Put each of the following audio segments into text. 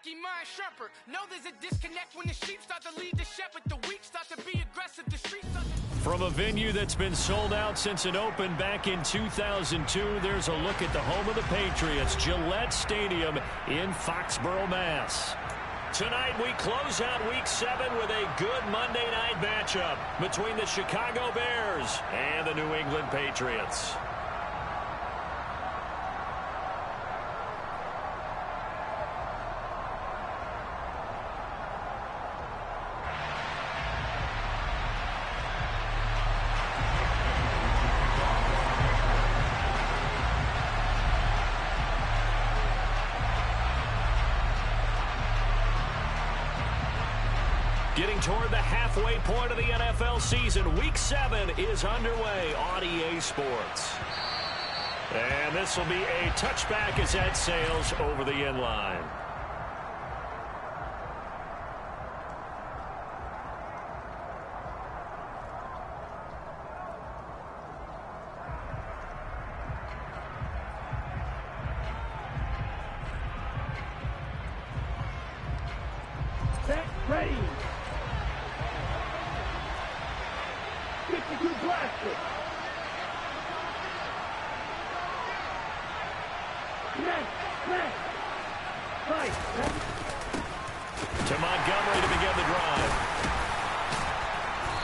Jackie, my shepherd. Know there's a disconnect when the sheep start to lead the shepherd. The weak start to be aggressive. The streets start to... From a venue that's been sold out since it opened back in 2002, there's a look at the home of the Patriots, Gillette Stadium in Foxborough, Mass. Tonight we close out Week 7 with a good Monday night matchup between the Chicago Bears and the New England Patriots. Getting toward the halfway point of the NFL season, Week 7 is underway on EA Sports. And this will be a touchback as that sails over the end line. Set, ready. 52 blaster. Next. Right. To Montgomery to begin the drive.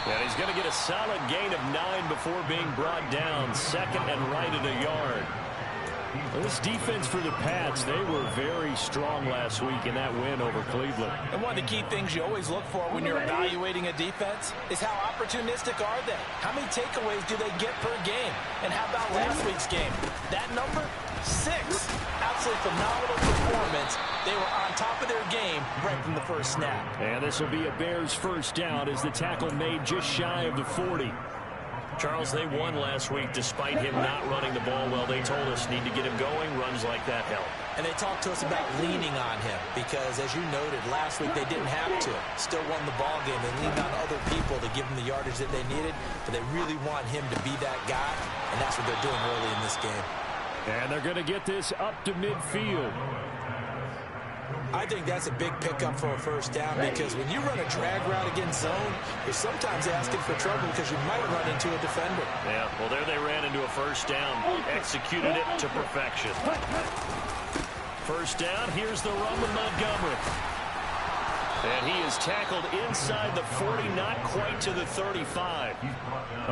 And he's going to get a solid gain of 9 before being brought down. Second and right at a yard. Well, this defense for the Pats, they were very strong last week in that win over Cleveland. And one of the key things you always look for when you're evaluating a defense is how opportunistic are they? How many takeaways do they get per game? And how about last week's game? That number? 6. Absolutely phenomenal performance. They were on top of their game right from the first snap. And this will be a Bears first down as the tackle made just shy of the 40. Charles, they won last week despite him not running the ball well. They told us need to get him going. Runs like that help. And they talked to us about leaning on him because, as you noted, last week they didn't have to. Still won the ball game. They leaned on other people to give them the yardage that they needed, but they really want him to be that guy, and that's what they're doing early in this game. And they're going to get this up to midfield. I think that's a big pickup for a first down because when you run a drag route against zone, you're sometimes asking for trouble because you might run into a defender. Yeah, well, there they ran into a first down. Executed it to perfection. First down, here's the run with Montgomery. And he is tackled inside the 40, not quite to the 35.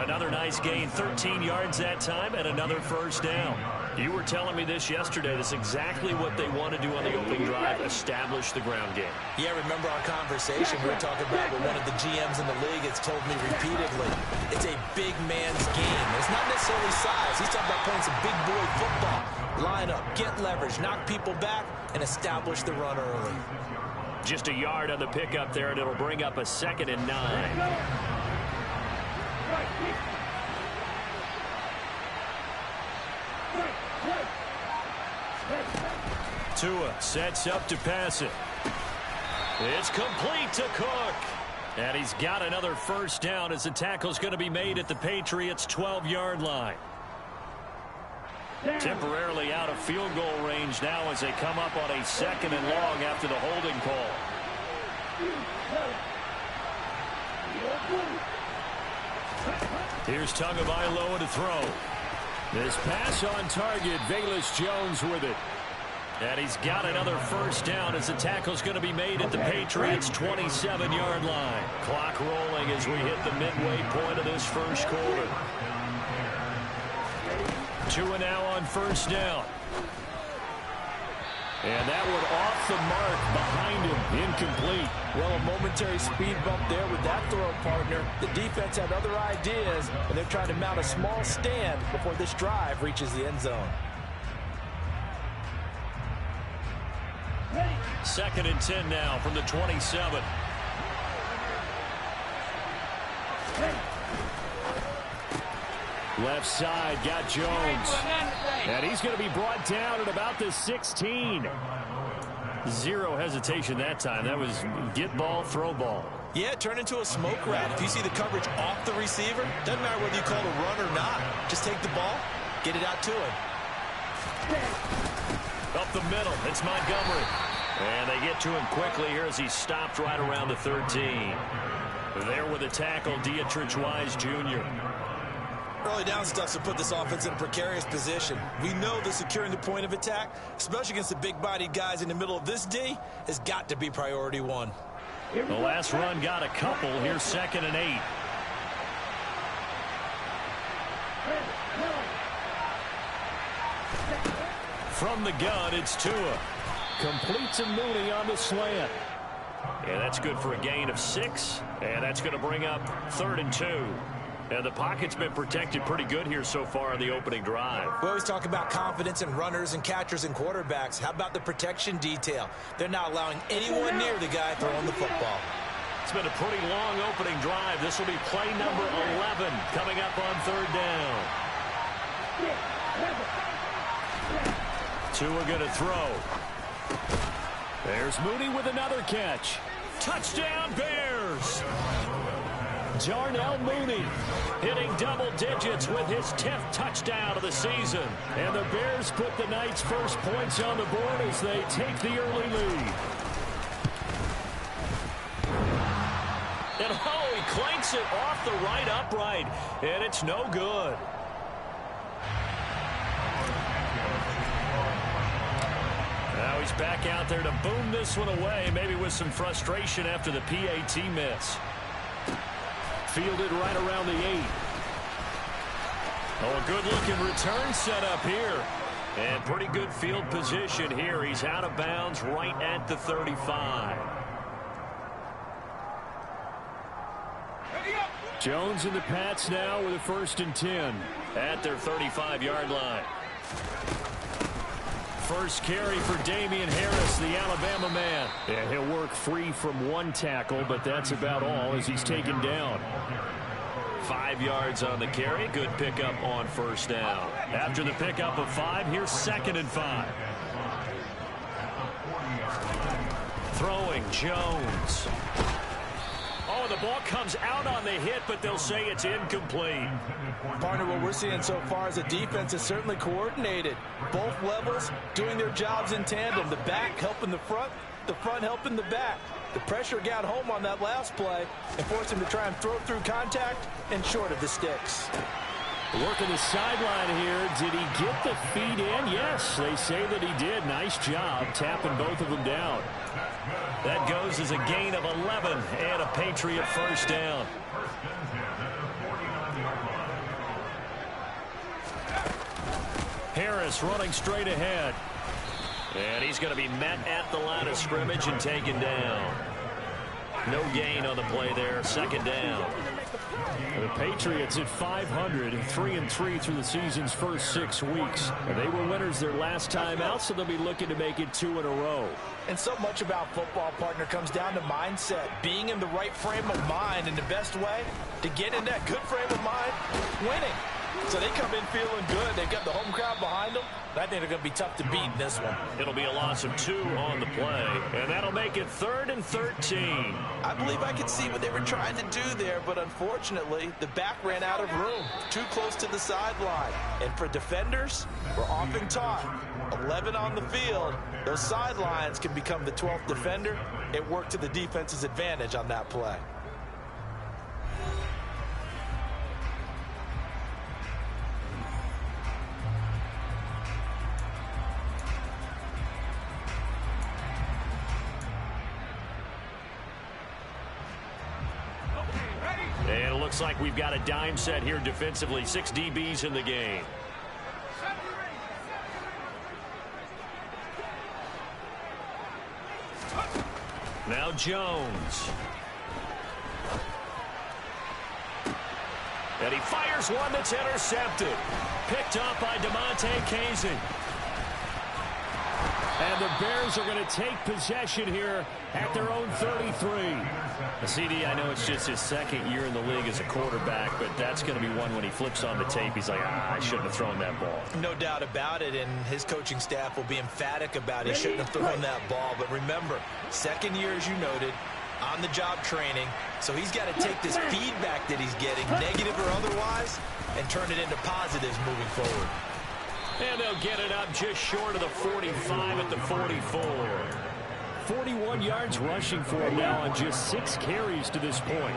Another nice gain, 13 yards that time, and another first down. You were telling me this yesterday. That's exactly what they want to do on the opening drive, establish the ground game. Yeah, remember our conversation we were talking about with one of the GMs in the league has told me repeatedly, it's a big man's game. It's not necessarily size. He's talking about playing some big boy football. Line up, get leverage, knock people back, and establish the run early. Just a yard on the pickup there, and it'll bring up a 2nd and 9. Tua sets up to pass it. It's complete to Cook. And he's got another first down as the tackle's going to be made at the Patriots' 12-yard line. Temporarily out of field goal range now as they come up on a 2nd and long after the holding call. Here's Tagovailoa to throw. This pass on target, Velus Jones with it. And he's got another first down as the tackle's going to be made at the Patriots' 27-yard line. Clock rolling as we hit the midway point of this first quarter. 2 now on first down. And that one off the mark behind him, incomplete. Well, a momentary speed bump there with that throw partner. The defense had other ideas, and they're trying to mount a small stand before this drive reaches the end zone. 2nd and 10 now from the 27. Left side, got Jones. And he's going to be brought down at about the 16. Zero hesitation that time. That was get ball, throw ball. Yeah, turn into a smoke route. If you see the coverage off the receiver, doesn't matter whether you call it a run or not. Just take the ball, get it out to him. Up the middle, it's Montgomery. And they get to him quickly here as he stopped right around the 13. There with a tackle, Dietrich Wise Jr. Early down stuff to put this offense in a precarious position. We know that securing the point of attack, especially against the big-bodied guys in the middle of this D, has got to be priority one. The last run got a couple. Here's 2nd and 8. From the gun, it's Tua. Completes a Mooney on the slant. And that's good for a gain of 6. And that's going to bring up 3rd and 2. And the pocket's been protected pretty good here so far in the opening drive. We always talk about confidence in runners and catchers and quarterbacks. How about the protection detail? They're not allowing anyone near the guy throwing the football. It's been a pretty long opening drive. This will be play number 11 coming up on 3rd down. Tua going to throw. There's Mooney with another catch. Touchdown Bears! Darnell Mooney hitting double digits with his 10th touchdown of the season. And the Bears put the Knights' first points on the board as they take the early lead. And oh, he clanks it off the right upright. And it's no good. Now he's back out there to boom this one away, maybe with some frustration after the PAT miss. Fielded right around the 8. Oh, a good-looking return set up here. And pretty good field position here. He's out of bounds right at the 35. Jones and the Pats now with a 1st and 10 at their 35-yard line. First carry for Damian Harris, the Alabama man. And he'll work free from one tackle, but that's about all as he's taken down. 5 yards on the carry. Good pickup on 1st down. After the pickup of 5, here's 2nd and 5. Throwing Jones. Oh, the ball comes out on the hit, but they'll say it's incomplete. Partner, what we're seeing so far is a defense is certainly coordinated. Both levels doing their jobs in tandem. The back helping the front helping the back. The pressure got home on that last play and forced him to try and throw through contact and short of the sticks. Working the sideline here. Did he get the feet in? Yes, they say that he did. Nice job tapping both of them down. That goes as a gain of 11 and a Patriot 1st down. Harris running straight ahead. And he's going to be met at the line of scrimmage and taken down. No gain on the play there. 2nd down. The Patriots at 500, 3-3 through the season's first 6 weeks. And they were winners their last time out, so they'll be looking to make it 2 in a row. And so much about football, partner, comes down to mindset. Being in the right frame of mind, and the best way to get in that good frame of mind, winning. So they come in feeling good. They've got the home crowd behind them. I think they're going to be tough to beat in this one. It'll be a loss of 2 on the play, and that'll make it 3rd and 13. I believe I could see what they were trying to do there, but unfortunately, the back ran out of room. Too close to the sideline. And for defenders, we're often taught 11 on the field. Those sidelines can become the 12th defender. It worked to the defense's advantage on that play. And it looks like we've got a dime set here defensively. 6 DBs in the game. Now Jones. And he fires one that's intercepted. Picked up by DeMonte Casey. And the Bears are going to take possession here at their own 33. CD, I know it's just his 2nd year in the league as a quarterback, but that's going to be one when he flips on the tape. He's like, I shouldn't have thrown that ball. No doubt about it, and his coaching staff will be emphatic about it. He shouldn't have thrown that ball. But remember, 2nd year, as you noted, on-the-job training. So he's got to take this feedback that he's getting, negative or otherwise, and turn it into positives moving forward. And they'll get it up just short of the 45 at the 44. 41 yards rushing for him now on just 6 carries to this point.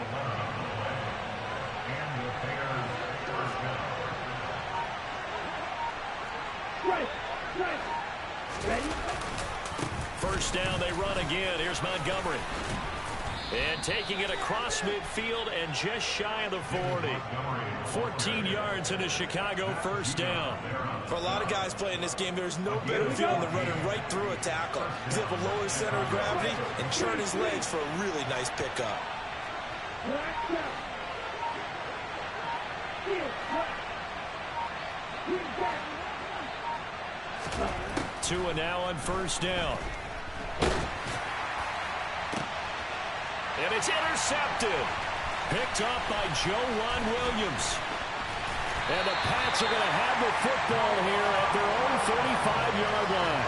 Ready? First down, they run again. Here's Montgomery. And taking it across midfield and just shy of the 40. 14 yards in a Chicago first down. For a lot of guys playing this game, there's no better feeling than running right through a tackle. He's able to lower his center of gravity and churn his legs for a really nice pickup. 2 and now on first down. And it's intercepted. Picked off by Juwan Williams. And the Pats are going to have the football here at their own 35-yard line.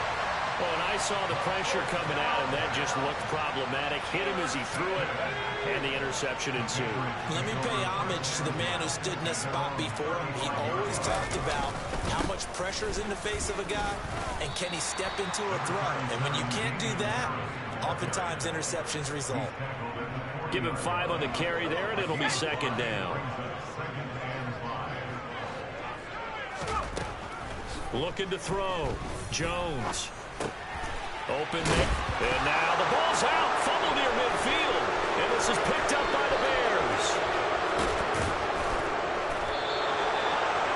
Oh, and I saw the pressure coming out, and that just looked problematic. Hit him as he threw it, and the interception ensued. Let me pay homage to the man who stood in a spot before him. He always talked about how much pressure is in the face of a guy, and can he step into a throw. And when you can't do that, oftentimes interceptions result. Give him 5 on the carry there, and it'll be second down. Looking to throw. Jones. Open there. And now the ball's out. Fumble near midfield. And this is picked up by the Bears.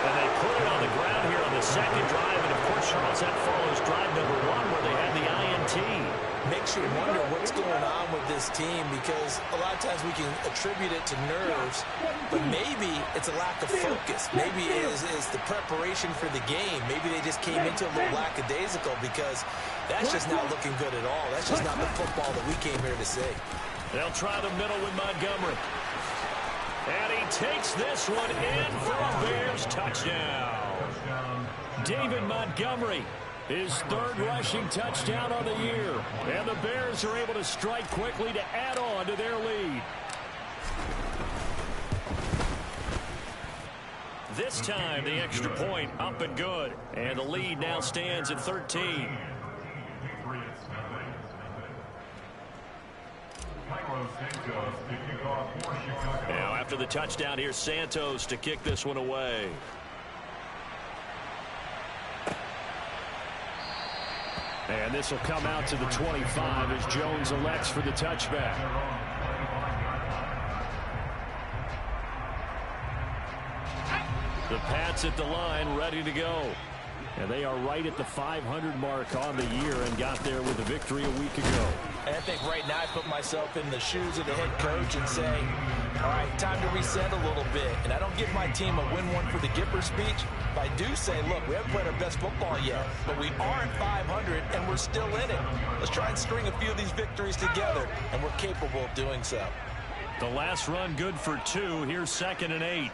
And they put it on the ground here on the second drive. And, of course, Charles, that follows drive number 1 where they had the INT. Makes you wonder what's going on with this team, because a lot of times we can attribute it to nerves, but maybe it's a lack of focus. Maybe it is the preparation for the game. Maybe they just came into a little lackadaisical, because that's just not looking good at all. That's just not the football that we came here to see. They'll try the middle with Montgomery. And he takes this one in for a Bears touchdown. David Montgomery, his 3rd rushing touchdown on the year. And the Bears are able to strike quickly to add on to their lead. This time, the extra point up and good. And the lead now stands at 13. Now, after the touchdown, here's Santos to kick this one away. And this will come out to the 25 as Jones elects for the touchback. The Pats at the line, ready to go. And they are right at the 500 mark on the year and got there with a victory a week ago. And I think right now I put myself in the shoes of the head coach and say, all right, time to reset a little bit. And I don't give my team a win one for the Gipper speech, but I do say, look, we haven't played our best football yet, but we are at 500 and we're still in it. Let's try and string a few of these victories together, and we're capable of doing so. The last run good for 2. Here's 2nd and 8.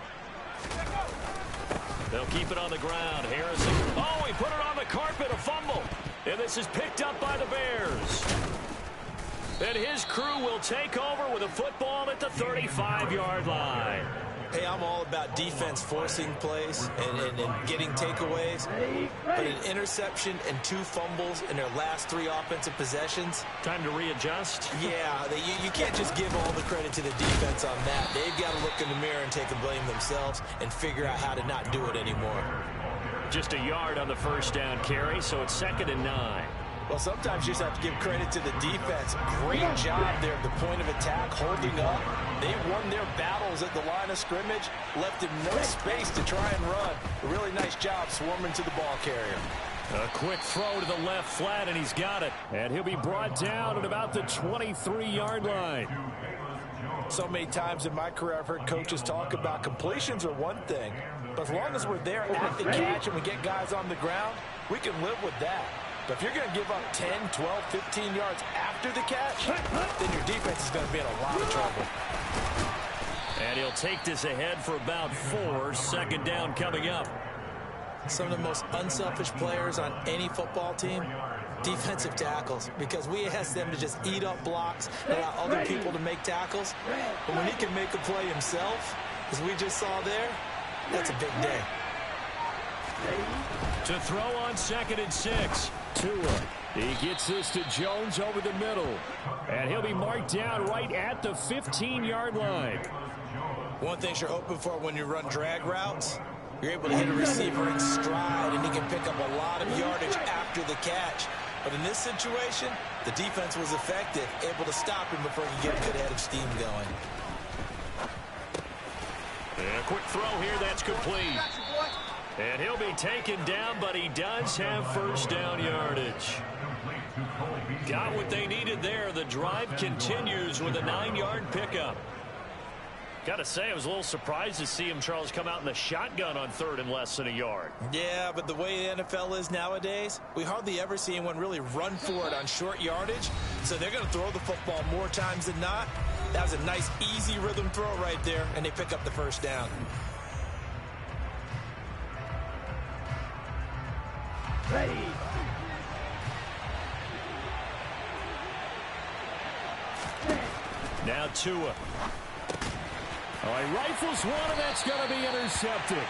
They'll keep it on the ground. Harrison. Oh, he put it on the carpet. A fumble. And this is picked up by the Bears. And his crew will take over with a football at the 35-yard line. Hey, I'm all about defense forcing plays and getting takeaways. But an interception and 2 fumbles in their last 3 offensive possessions. Time to readjust? Yeah, you can't just give all the credit to the defense on that. They've got to look in the mirror and take the blame themselves and figure out how to not do it anymore. Just a yard on the first down carry, so it's 2nd and 9. Well, sometimes you just have to give credit to the defense. Great job there at the point of attack, holding up. They won their battles at the line of scrimmage, left him no space to try and run. A really nice job swarming to the ball carrier. A quick throw to the left flat, and he's got it. And he'll be brought down at about the 23-yard line. So many times in my career, I've heard coaches talk about completions are one thing, but as long as we're there at the catch and we get guys on the ground, we can live with that. But if you're going to give up 10, 12, 15 yards after the catch, then your defense is going to be in a lot of trouble. And he'll take this ahead for about 4. 2nd down coming up. Some of the most unselfish players on any football team, defensive tackles, because we ask them to just eat up blocks, allow other people to make tackles. But when he can make a play himself, as we just saw there, that's a big day. To throw on 2nd and 6. Tua He gets this to Jones over the middle. And he'll be marked down right at the 15-yard line. One thing you're hoping for when you run drag routes, you're able to hit a receiver in stride, and he can pick up a lot of yardage after the catch. But in this situation, the defense was effective, able to stop him before he could get a good head of steam going. And a quick throw here, that's complete. And he'll be taken down, but he does have first down yardage. Got what they needed there. The drive continues with a 9-yard pickup. Got to say, I was a little surprised to see him, Charles, come out in the shotgun on third and less than a yard. Yeah, but the way the NFL is nowadays, we hardly ever see anyone really run for it on short yardage. So they're going to throw the football more times than not. That was a nice, easy rhythm throw right there, and they pick up the first down. Ready. Now Tua. He rifles one, and that's going to be intercepted.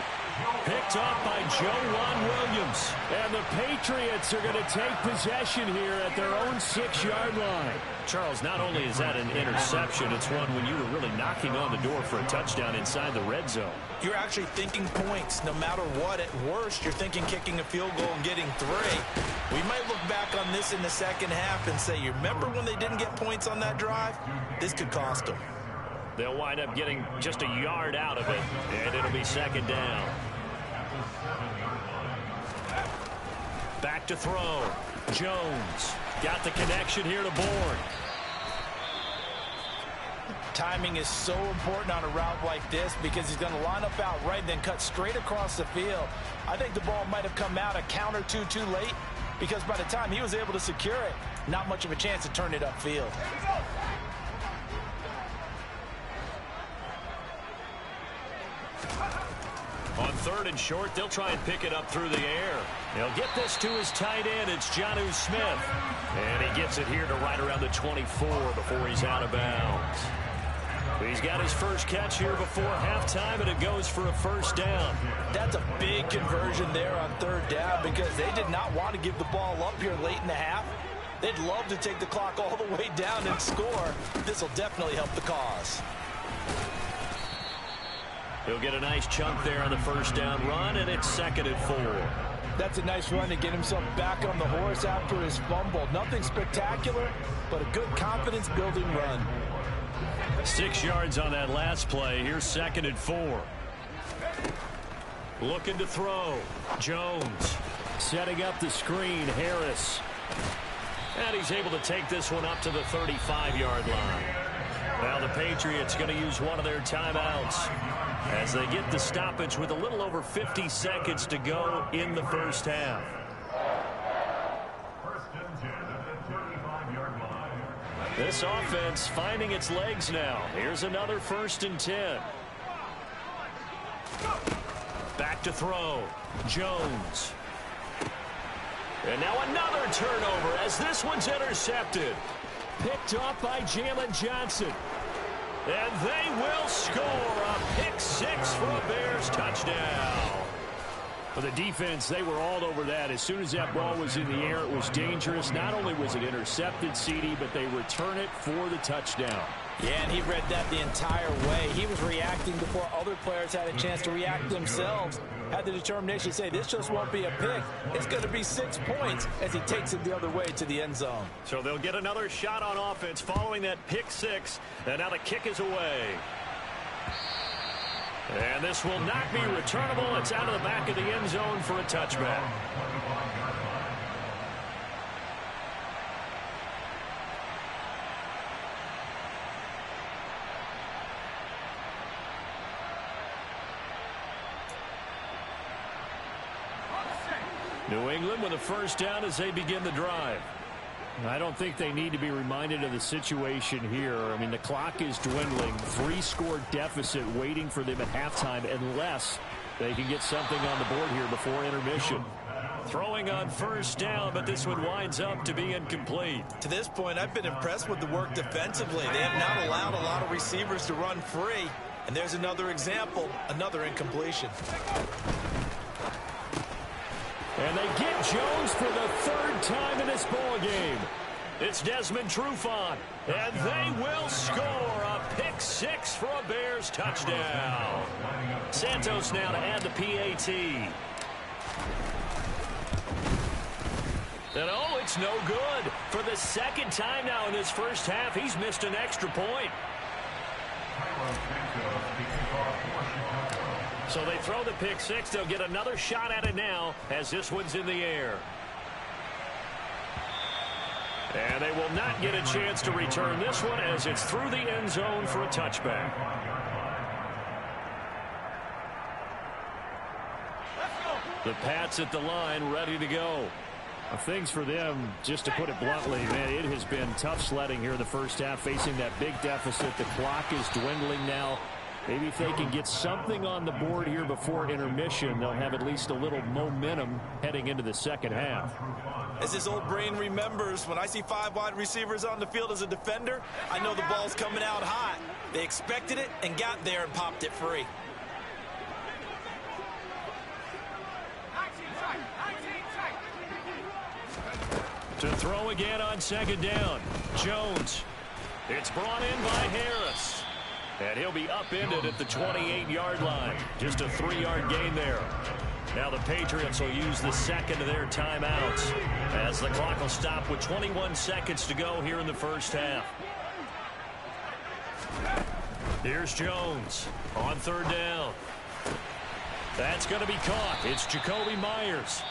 Picked off by Joe Williams. And the Patriots are going to take possession here at their own 6-yard line. Charles, not only is that an interception, it's one when you were really knocking on the door for a touchdown inside the red zone. You're actually thinking points no matter what. At worst, you're thinking kicking a field goal and getting 3. We might look back on this in the second half and say, you remember when they didn't get points on that drive? This could cost them. They'll wind up getting just a yard out of it, and it'll be second down. Back to throw. Jones got the connection here to Bourne. Timing is so important on a route like this because he's going to line up out right and then cut straight across the field. I think the ball might have come out a count or two too late because by the time he was able to secure it, not much of a chance to turn it upfield. On third and short, they'll try and pick it up through the air. They'll get this to his tight end. It's Jonnu Smith. And he gets it here to right around the 24 before he's out of bounds. He's got his first catch here before halftime, and it goes for a first down. That's a big conversion there on third down because they did not want to give the ball up here late in the half. They'd love to take the clock all the way down and score. This will definitely help the cause. He'll get a nice chunk there on the first down run, and it's 2nd and 4. That's a nice run to get himself back on the horse after his fumble. Nothing spectacular, but a good confidence-building run. 6 yards on that last play. Here's 2nd and 4. Looking to throw. Jones setting up the screen. Harris. And he's able to take this one up to the 35-yard line. Now the Patriots going to use one of their timeouts as they get the stoppage with a little over 50 seconds to go in the first half. This offense finding its legs now. Here's another 1st and 10. Back to throw. Jones. And now another turnover as this one's intercepted. Picked off by Jalen Johnson. And they will score a pick 6 for a Bears touchdown. For the defense, they were all over that. As soon as that ball was in the air, it was dangerous. Not only was it intercepted, CD, but they return it for the touchdown. Yeah, and he read that the entire way. He was reacting before other players had a chance to react themselves. Had the determination to say, this just won't be a pick. It's going to be 6 points as he takes it the other way to the end zone. So they'll get another shot on offense following that pick 6. And now the kick is away. And this will not be returnable. It's out of the back of the end zone for a touchback. New England with a first down as they begin the drive. I don't think they need to be reminded of the situation here. I mean, the clock is dwindling. 3-score deficit waiting for them at halftime unless they can get something on the board here before intermission. Throwing on first down, but this one winds up to be incomplete. To this point, I've been impressed with the work defensively. They have not allowed a lot of receivers to run free. And there's another example, another incompletion. And they get Jones for the third time in this ball game. It's Desmond Trufant, and they will score a pick six for a Bears touchdown. Santos now to add the PAT. And oh, it's no good. For the second time now in this first half, he's missed an extra point. So they throw the pick six. They'll get another shot at it now as this one's in the air. And they will not get a chance to return this one as it's through the end zone for a touchback. The Pats at the line, ready to go. Things for them, just to put it bluntly, man, it has been tough sledding here in the first half, facing that big deficit. The clock is dwindling now. Maybe if they can get something on the board here before intermission, they'll have at least a little momentum heading into the second half. As his old brain remembers, when I see 5 wide receivers on the field as a defender, I know the ball's coming out hot. They expected it and got there and popped it free. To throw again on second down. Jones. It's brought in by Harris. And he'll be upended at the 28-yard line. Just a 3-yard gain there. Now the Patriots will use the second of their timeouts as the clock will stop with 21 seconds to go here in the first half. Here's Jones on third down. That's going to be caught. It's Jacoby Myers.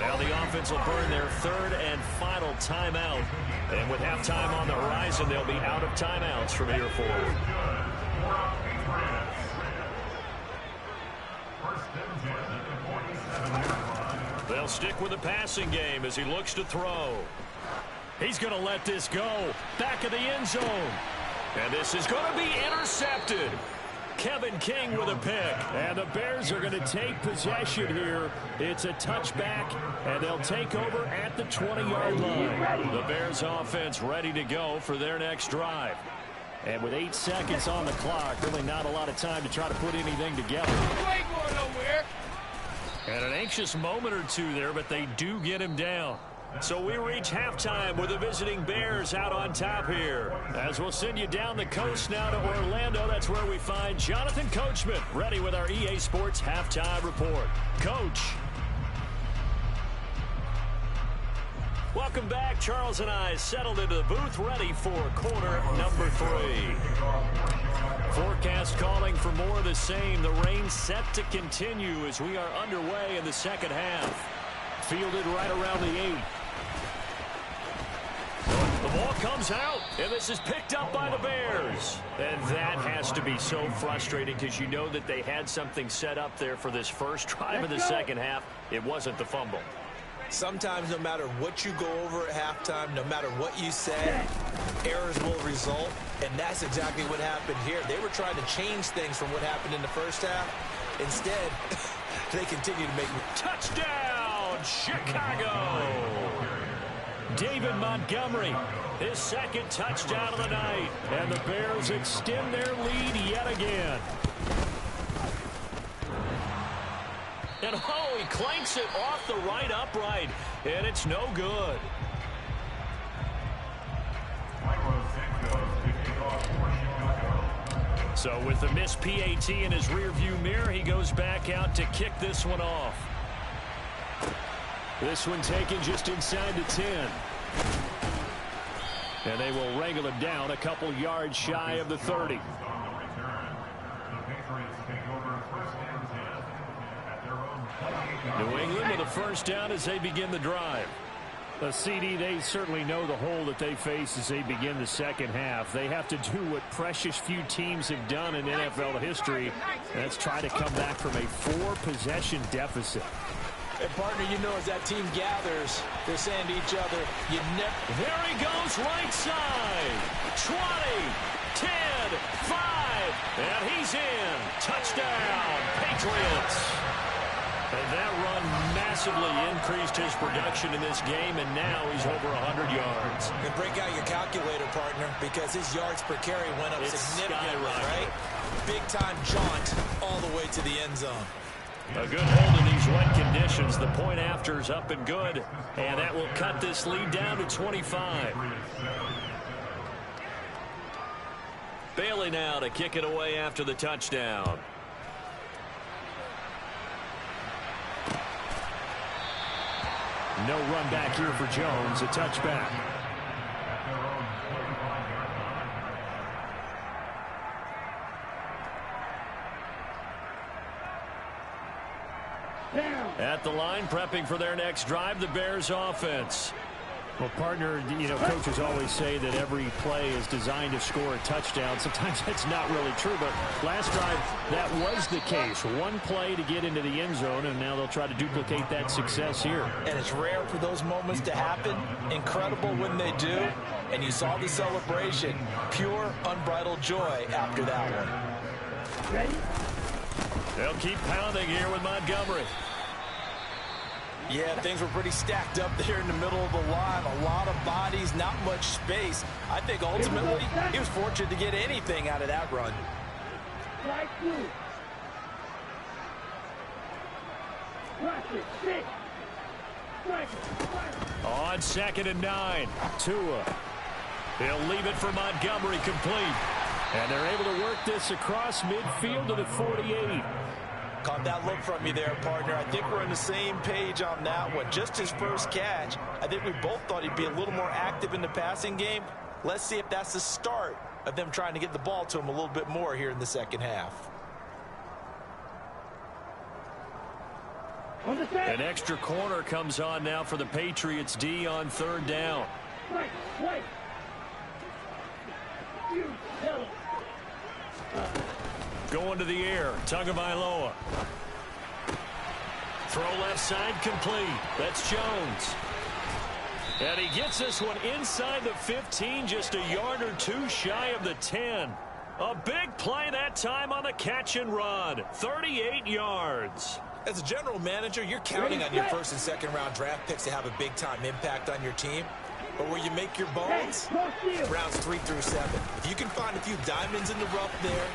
Now the offense will burn their third and final timeout. And with halftime on the horizon, they'll be out of timeouts from here forward. They'll stick with the passing game as he looks to throw. He's going to let this go. Back of the end zone. And this is going to be intercepted. Kevin King with a pick. And the Bears are going to take possession here. It's a touchback, and they'll take over at the 20-yard line. The Bears offense ready to go for their next drive. And with 8 seconds on the clock, really not a lot of time to try to put anything together. You ain't going nowhere. And an anxious moment or two there, but they do get him down. So we reach halftime with the visiting Bears out on top here. As we'll send you down the coast now to Orlando. That's where we find Jonathan Coachman, ready with our EA Sports Halftime Report. Coach. Welcome back. Charles and I settled into the booth, ready for quarter number 3. Forecast calling for more of the same. The rain set to continue as we are underway in the second half. Fielded right around the 8. The ball comes out, and this is picked up by the Bears. And that has to be so frustrating because you know that they had something set up there for this first drive of the second half. It wasn't the fumble. Sometimes no matter what you go over at halftime, no matter what you say, errors will result. And that's exactly what happened here. They were trying to change things from what happened in the first half. Instead, they continue to make touchdown, Chicago. David Montgomery, his second touchdown of the night. And the Bears extend their lead yet again. And oh, he clanks it off the right upright. And it's no good. So with the missed PAT in his rearview mirror, he goes back out to kick this one off. This one taken just inside the 10. And they will wrangle him down a couple yards shy of the 30. New England with a first down as they begin the drive. CD, they certainly know the hole that they face as they begin the second half. They have to do what precious few teams have done in NFL history. That's try to come back from a 4-possession deficit. And partner, you know, as that team gathers, they're saying to each other, you never... There he goes, right side. 20, 10, 5, and he's in. Touchdown, Patriots. And that run massively increased his production in this game, and now he's over 100 yards. And break out your calculator, partner, because his yards per carry went up significantly, right? Big-time jaunt all the way to the end zone. A good hold in these wet conditions. The point after is up and good. And that will cut this lead down to 25. Bailey now to kick it away after the touchdown. No run back here for Jones. A touchback. At the line, prepping for their next drive, the Bears offense. Well, partner, coaches always say that every play is designed to score a touchdown. Sometimes that's not really true, but last drive, that was the case. One play to get into the end zone, and now they'll try to duplicate that success here. And it's rare for those moments to happen. Incredible when they do. And you saw the celebration. Pure, unbridled joy after that one. Ready? They'll keep pounding here with Montgomery. Yeah, things were pretty stacked up there in the middle of the line. A lot of bodies, not much space. I think ultimately he was fortunate to get anything out of that run. Strike two. Watch it. Six. Strike it. On 2nd and 9. Tua. He'll leave it for Montgomery complete. And they're able to work this across midfield to the 48. Caught that look from you there, partner. I think we're on the same page on that one. Just his first catch. I think we both thought he'd be a little more active in the passing game. Let's see if that's the start of them trying to get the ball to him a little bit more here in the second half. An extra corner comes on now for the Patriots D on 3rd down. Wait. You tell him. Going to the air, Tagovailoa. Throw left side complete. That's Jones. And he gets this one inside the 15, just a yard or two shy of the 10. A big play that time on the catch and run. 38 yards. As a general manager, you're counting on your first and second round draft picks to have a big-time impact on your team. But where you make your bones, rounds 3 through 7. If you can find a few diamonds in the rough there.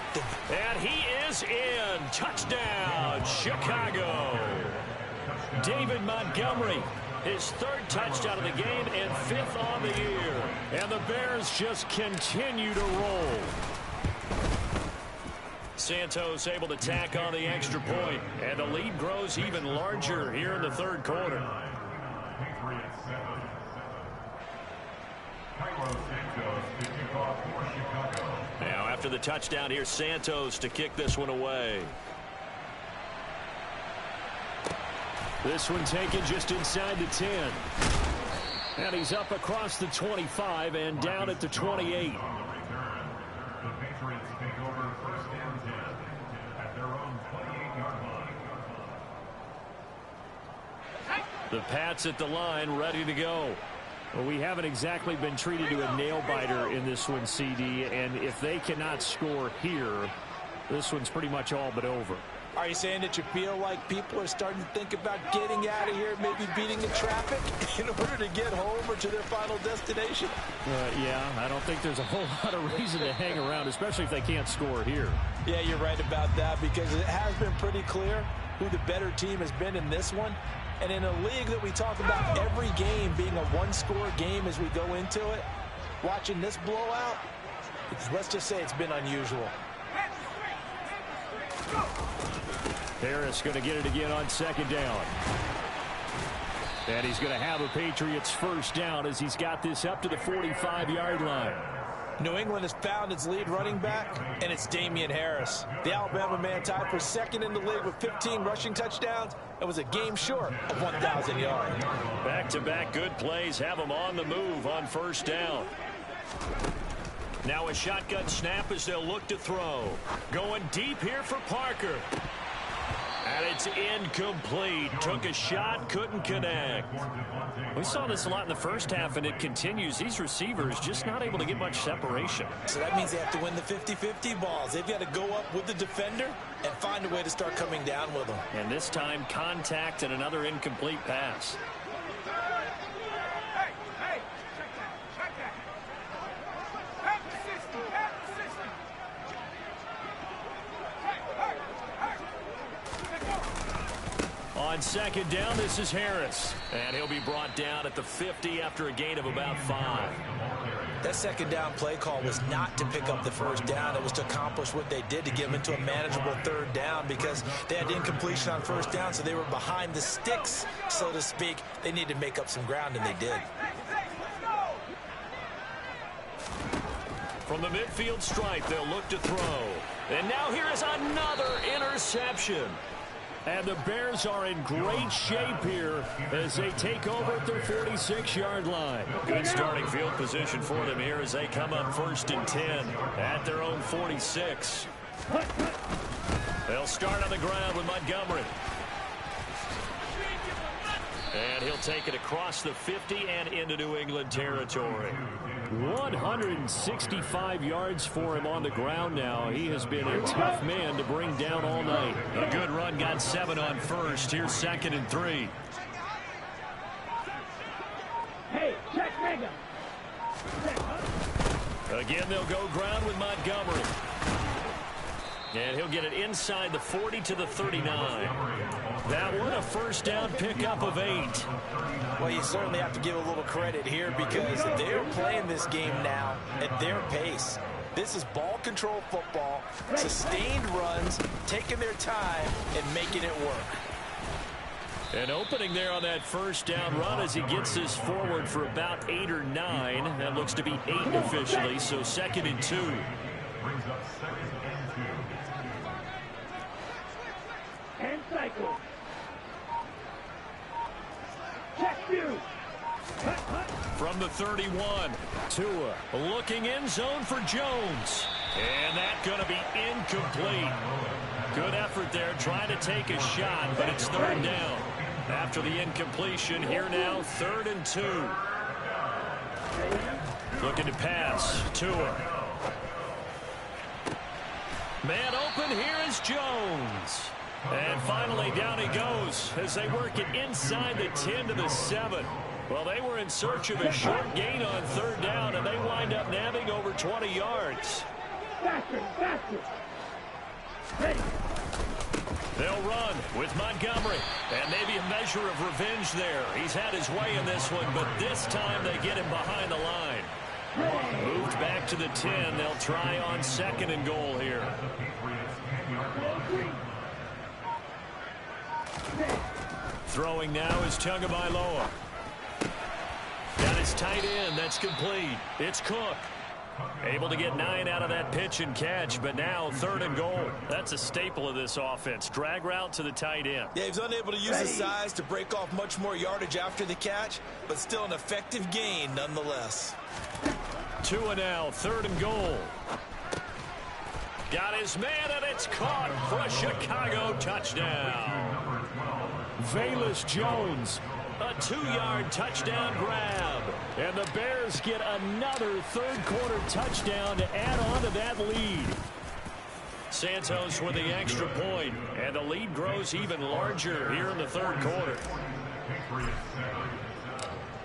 And he is in. Touchdown, Chicago. David Montgomery, his 3rd touchdown of the game and 5th on the year. And the Bears just continue to roll. Santos able to tack on the extra point, and the lead grows even larger here in the 3rd quarter. Now after the touchdown, here's Santos to kick this one away. This one taken just inside the 10. And he's up across the 25 and down at the 28. The Pats at the line, ready to go. Well, we haven't exactly been treated to a nail-biter in this one, CD, and if they cannot score here, this one's pretty much all but over. Are you saying that you feel like people are starting to think about getting out of here, maybe beating the traffic in order to get home or to their final destination? Yeah, I don't think there's a whole lot of reason to hang around, especially if they can't score here. Yeah, you're right about that, because it has been pretty clear who the better team has been in this one. And in a league that we talk about every game being a one-score game as we go into it, watching this blowout, let's just say it's been unusual. Harris going to get it again on 2nd down. And he's going to have a Patriots first down as he's got this up to the 45-yard line. New England has found its lead running back, and it's Damian Harris. The Alabama man tied for 2nd in the league with 15 rushing touchdowns and was a game short of 1,000 yards. Back-to-back good plays have him on the move on 1st down. Now a shotgun snap as they'll look to throw. Going deep here for Parker. And it's incomplete. Took a shot, couldn't connect. We saw this a lot in the first half, and it continues. These receivers just not able to get much separation. So that means they have to win the 50-50 balls. They've got to go up with the defender and find a way to start coming down with them. And this time, contact and another incomplete pass. On second down, this is Harris. And he'll be brought down at the 50 after a gain of about 5. That second down play call was not to pick up the first down. It was to accomplish what they did, to get them into a manageable third down, because they had incompletion on first down, so they were behind the sticks, so to speak. They needed to make up some ground, and they did. From the midfield stripe, they'll look to throw. And now here is another interception. And the Bears are in great shape here as they take over at their 46-yard line. Good starting field position for them here as they come up 1st and 10 at their own 46. They'll start on the ground with Montgomery. And he'll take it across the 50 and into New England territory. 165 yards for him on the ground now. He has been a tough man to bring down all night. A good run, got 7 on first. Here's 2nd and 3. Hey, check Mega. Again, they'll go ground with Montgomery. And he'll get it inside the 40 to the 39. That one a first down pickup of 8. Well, you certainly have to give a little credit here, because they're playing this game now at their pace. This is ball control football, sustained runs, taking their time and making it work. An opening there on that first down run as he gets this forward for about 8 or 9. That looks to be 8 officially, so 2nd and 2. And cycle. Check you. From the 31, Tua looking end zone for Jones. And that's going to be incomplete. Good effort there, trying to take a shot, but it's 3rd down. After the incompletion, here now, 3rd and 2. Looking to pass, Tua. Man open, here is Jones. And finally, down he goes as they work it inside the 10 to the 7. Well, they were in search of a short gain on 3rd down, and they wind up nabbing over 20 yards. Faster, faster. Ready. They'll run with Montgomery, and maybe a measure of revenge there. He's had his way in this one, but this time they get him behind the line. Moved back to the 10. They'll try on 2nd and goal here. Throwing now is Tagovailoa. Got his tight end. That's complete. It's Cook. Able to get 9 out of that pitch and catch, but now 3rd and goal. That's a staple of this offense. Drag route to the tight end. Yeah, he's unable to use his size to break off much more yardage after the catch, but still an effective gain nonetheless. Tua now, 3rd and goal. Got his man, and it's caught for a Chicago touchdown. Velus Jones. A 2-yard touchdown grab. And the Bears get another 3rd quarter touchdown to add on to that lead. Santos with the extra point, and the lead grows even larger here in the 3rd quarter.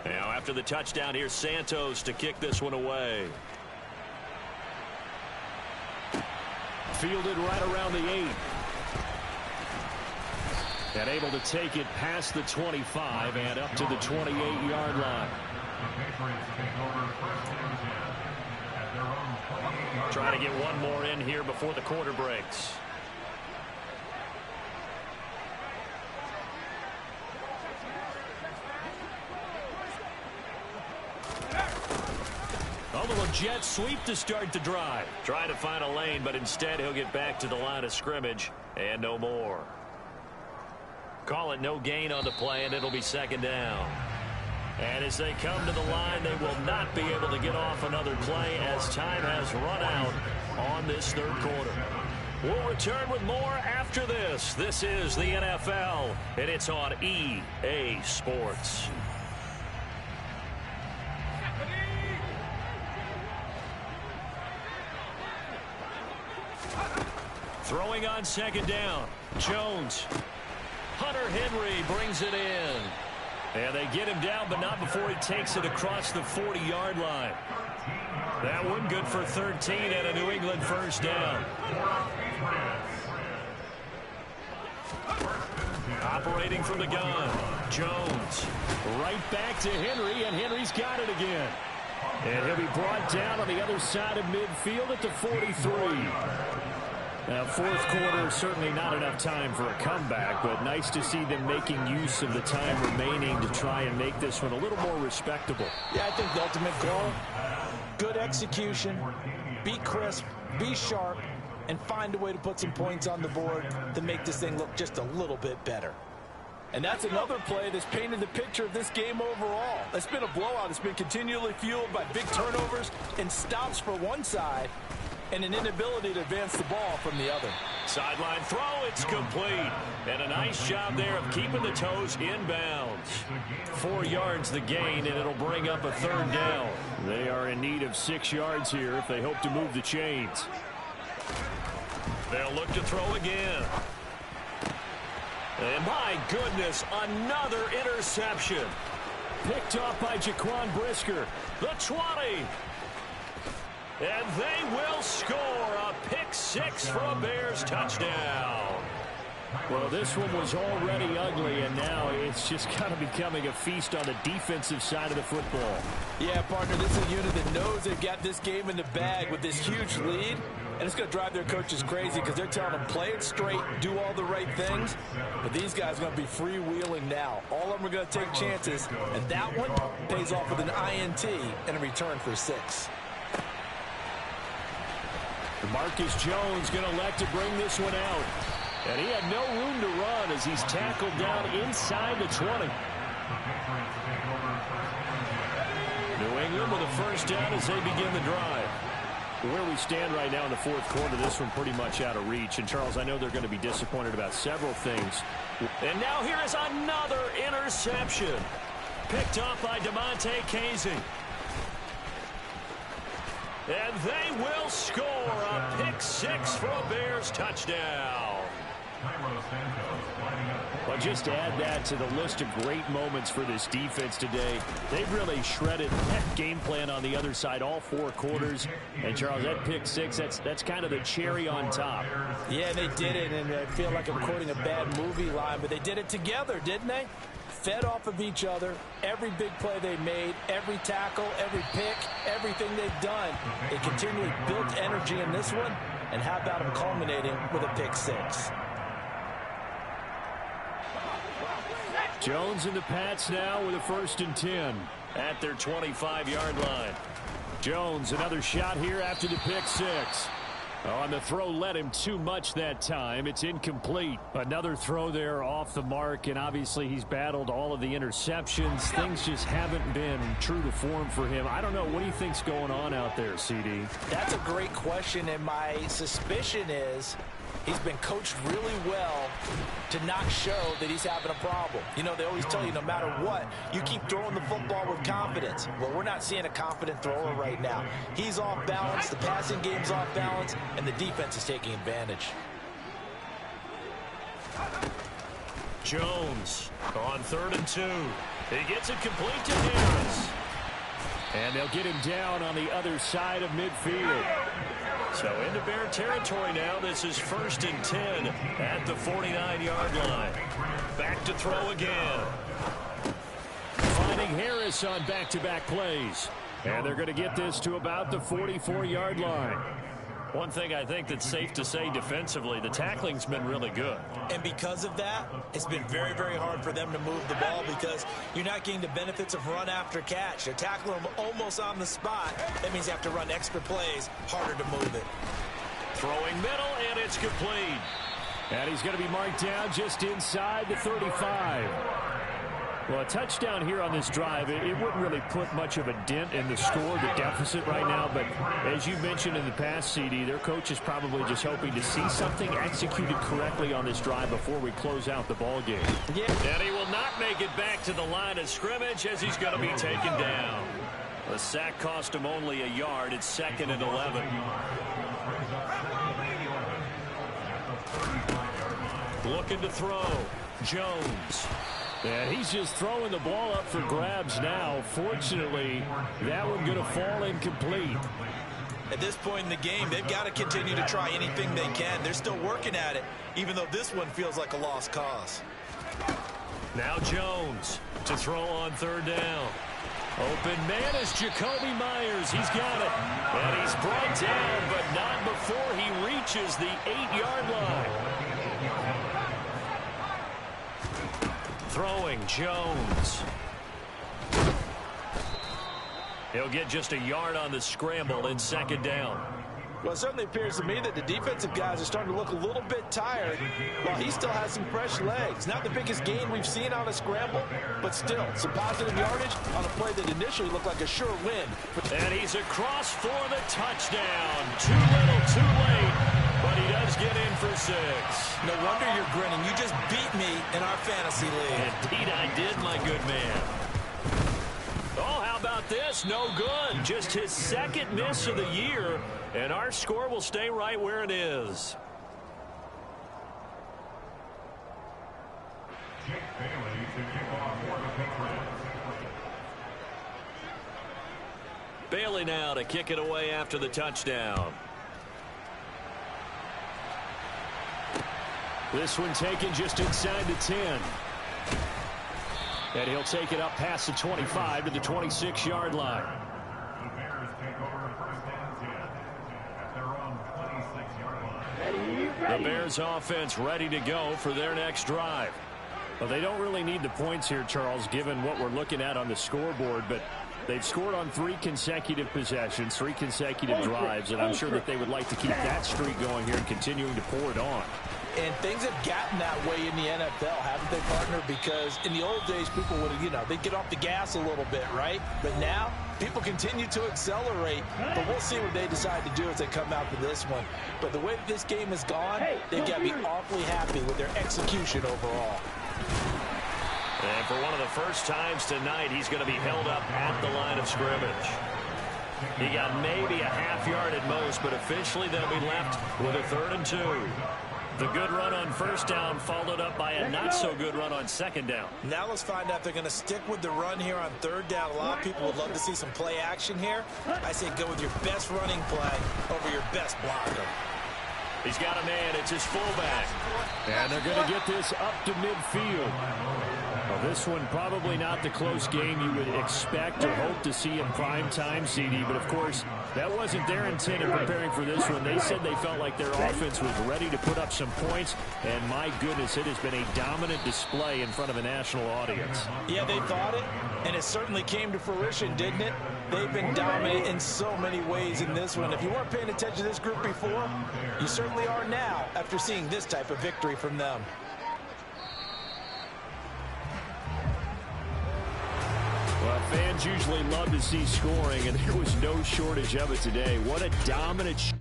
Now after the touchdown, here's Santos to kick this one away. Fielded right around the 8. And able to take it past the 25 and up to the 28-yard line. Trying to get one more in here before the quarter breaks. A little jet sweep to start the drive. Trying to find a lane, but instead he'll get back to the line of scrimmage and no more. Call it no gain on the play, and it'll be 2nd down. And as they come to the line, they will not be able to get off another play as time has run out on this 3rd quarter. We'll return with more after this. This is the NFL, and it's on EA Sports. Throwing on 2nd down, Jones. Hunter Henry brings it in. And they get him down, but not before he takes it across the 40-yard line. That one good for 13 and a New England first down. Operating from the gun, Jones. Right back to Henry, and Henry's got it again. And he'll be brought down on the other side of midfield at the 43. Now, fourth quarter, certainly not enough time for a comeback, but nice to see them making use of the time remaining to try and make this one a little more respectable. Yeah, I think the ultimate goal, good execution, be crisp, be sharp, and find a way to put some points on the board to make this thing look just a little bit better. And that's another play that's painted the picture of this game overall. It's been a blowout. It's been continually fueled by big turnovers and stops for one side and an inability to advance the ball from the other. Sideline throw, it's complete. And a nice job there of keeping the toes inbounds. 4 yards the gain, and it'll bring up a third down. They are in need of 6 yards here if they hope to move the chains. They'll look to throw again. And my goodness, another interception. Picked off by Jaquan Brisker. The 20. And they will score a pick six for a Bears touchdown. Well, this one was already ugly, and now it's just kind of becoming a feast on the defensive side of the football. Yeah, partner, this is a unit that knows they've got this game in the bag with this huge lead, and it's going to drive their coaches crazy because they're telling them play it straight, do all the right things, but these guys are going to be freewheeling now. All of them are going to take chances, and that one pays off with an INT and a return for 6. Marcus Jones going to elect to bring this one out. And he had no room to run as he's tackled down inside the 20. New England with a first down as they begin the drive. Where we stand right now in the fourth quarter, this one pretty much out of reach. And, Charles, I know they're going to be disappointed about several things. And now here is another interception. Picked off by DeMonte Casey. And they will score a pick six for a Bears touchdown. Well, just add that to the list of great moments for this defense today. They've really shredded that game plan on the other side all 4 quarters. And, Charles, that pick six, that's kind of the cherry on top. Yeah, they did it, and I feel like I'm quoting a bad movie line, but they did it together, didn't they? Fed off of each other, every big play they made, every tackle, every pick, everything they've done. They continually built energy in this one, and how about them culminating with a pick six? Jones and the Pats now with a 1st and 10 at their 25-yard line. Jones, another shot here after the pick six. Oh, and the throw led him too much that time. It's incomplete. Another throw there off the mark, and obviously he's battled all of the interceptions. Things just haven't been true to form for him. I don't know. What do you think's going on out there, CD? That's a great question, and my suspicion is he's been coached really well to not show that he's having a problem. You know, they always tell you no matter what, you keep throwing the football with confidence. Well, we're not seeing a confident thrower right now. He's off balance, the passing game's off balance, and the defense is taking advantage. Jones on 3rd and 2. He gets it complete to Harris. And they'll get him down on the other side of midfield. So into Bear territory now. This is 1st and 10 at the 49-yard line. Back to throw again. Finding Harris on back-to-back plays. And they're going to get this to about the 44-yard line. One thing I think that's safe to say defensively, the tackling's been really good. And because of that, it's been very, very hard for them to move the ball because you're not getting the benefits of run after catch. They're tackling them almost on the spot. That means you have to run extra plays, harder to move it. Throwing middle, and it's complete. And he's going to be marked down just inside the 35. Well, a touchdown here on this drive, it wouldn't really put much of a dent in the score, the deficit right now. But as you mentioned in the past, CD, their coach is probably just hoping to see something executed correctly on this drive before we close out the ball game. Yeah. And he will not make it back to the line of scrimmage as he's going to be taken down. The sack cost him only a yard. It's 2nd and 11. Looking to throw. Jones. And he's just throwing the ball up for grabs now. Fortunately, that one going to fall incomplete. At this point in the game, they've got to continue to try anything they can. They're still working at it, even though this one feels like a lost cause. Now Jones to throw on third down. Open man is Jacoby Myers. He's got it. And he's brought down, but not before he reaches the 8-yard line. Throwing Jones. He'll get just a yard on the scramble in second down. Well, it certainly appears to me that the defensive guys are starting to look a little bit tired while he still has some fresh legs. Not the biggest gain we've seen on a scramble, but still some positive yardage on a play that initially looked like a sure win. And he's across for the touchdown. Too little, too late, but he does get in for 6. No wonder you're grinning. You just beat me in our fantasy league. Indeed I did, my good man. Oh, how about this? No good. Just his second miss of the year, and our score will stay right where it is. Bailey now to kick it away after the touchdown. This one taken just inside the 10. And he'll take it up past the 25 to the 26-yard line. The Bears offense ready to go for their next drive. Well, they don't really need the points here, Charles, given what we're looking at on the scoreboard, but they've scored on 3 consecutive possessions, 3 consecutive drives, and I'm sure that they would like to keep that streak going here and continuing to pour it on. And things have gotten that way in the NFL, haven't they, partner? Because in the old days, people would, they'd get off the gas a little bit, right? But now, people continue to accelerate. But we'll see what they decide to do as they come out to this one. But the way that this game has gone, they've got to be awfully happy with their execution overall. And for one of the first times tonight, he's going to be held up at the line of scrimmage. He got maybe a half yard at most, but officially they'll be left with a 3rd and 2. The good run on first down followed up by a not-so-good run on second down. Now let's find out if they're going to stick with the run here on third down. A lot of people would love to see some play action here. I say go with your best running play over your best blocker. He's got a man. It's his fullback. And they're going to get this up to midfield. Well, this one probably not the close game you would expect or hope to see in prime time, CD. But, of course, that wasn't their intent in preparing for this one. They said they felt like their offense was ready to put up some points. And, my goodness, it has been a dominant display in front of a national audience. Yeah, they thought it, and it certainly came to fruition, didn't it? They've been dominant in so many ways in this one. If you weren't paying attention to this group before, you certainly are now after seeing this type of victory from them. Well, fans usually love to see scoring, and there was no shortage of it today. What a dominant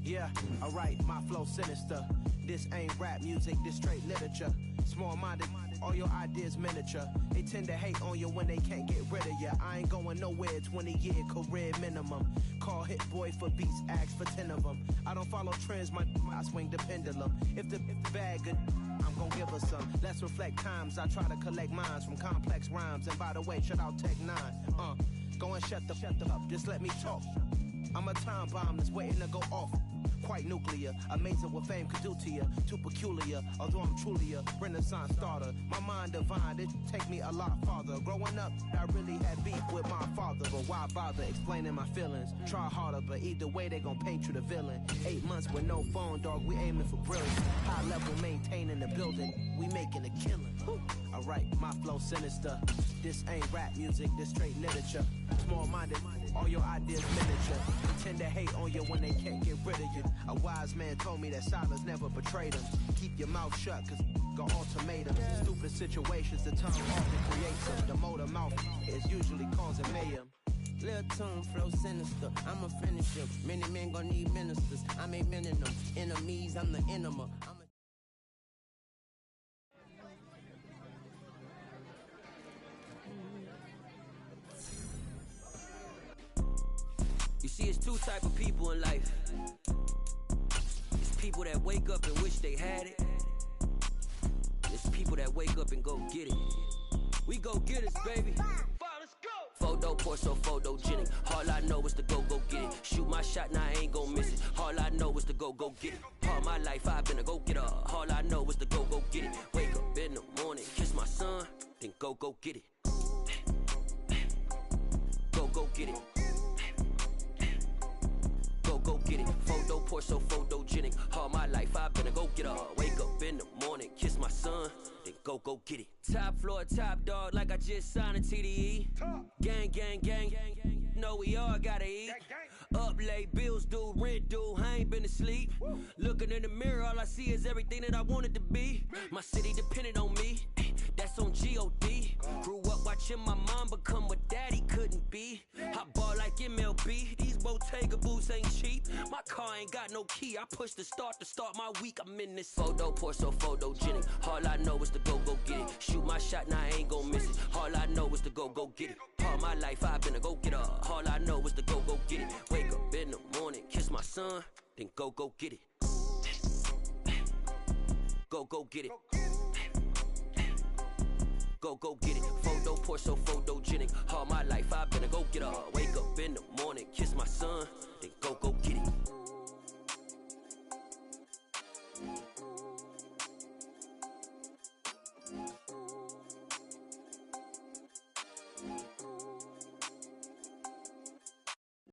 Yeah, alright, my flow sinister. This ain't rap music, this straight literature. Small-minded, all your ideas miniature. They tend to hate on you when they can't get rid of you. I ain't going nowhere, 20-year career minimum. Call Hit Boy for beats, ask for 10 of them. I don't follow trends, I swing the pendulum. If the bag good, I'm gonna give her some. Let's reflect times, I try to collect minds from complex rhymes. And by the way, shut out Tech 9. Go and shut the up, just let me talk. I'm a time bomb that's waiting to go off. Quite nuclear, amazing what fame could do to you. Too peculiar, although I'm truly a renaissance starter. My mind divine, it take me a lot farther. Growing up, I really had beef with my father. But why bother explaining my feelings? Try harder, but either way they gon' paint you the villain. 8 months with no phone, dog, we aiming for brilliance. High level maintaining the building, we making a killing. Alright, my flow sinister. This ain't rap music, this straight literature. Small-minded, all your ideas miniature. They tend to hate on you when they can't get rid of you. A wise man told me that silence never betrayed him. Keep your mouth shut, cause got ultimatums. Stupid situations, the tongue often creates them. The motor mouth is usually causing mayhem. Lil' tune, flow sinister, I'm a finisher. Many men gon' need ministers, I'm a men in them. Enemies, I'm the enema. You see, it's 2 type of people in life. It's people that wake up and wish they had it. It's people that wake up and go get it. We go get it, baby. 4 Photo poor, so photogenic. All I know is to go get it. Shoot my shot, now I ain't gon' miss it. All I know is to go get it. All my life I've been a go-getter. All I know is to go get it. Wake up in the morning, kiss my son, then go get it. Go get it. Go get it. Photo poor, so photogenic. All my life I've been a go-getter. Wake up in the morning, kiss my son, then go get it. Top floor, top dog, like I just signed a TDE. Gang, gang, gang. Know we all gotta eat. Up late, bills due, rent due, I ain't been asleep. Looking in the mirror, all I see is everything that I wanted to be. My city depended on me, that's on G.O.D. Grew up watching my mom become what daddy couldn't be. I ball like MLB, these Bottega boots ain't cheap. My car ain't got no key, I push the start to start my week. I'm in this photo poor, so photogenic. All I know is to go get it. Shoot my shot, now I ain't gon' miss it. All I know is to go get it. All my life I've been a go-getter. All I know is to go get it. Wake up in the morning, kiss my son, then go get it. Go get it. Go get it. Photo poor, so photogenic. All my life I've been a go-getter. Wake up in the morning, kiss my son,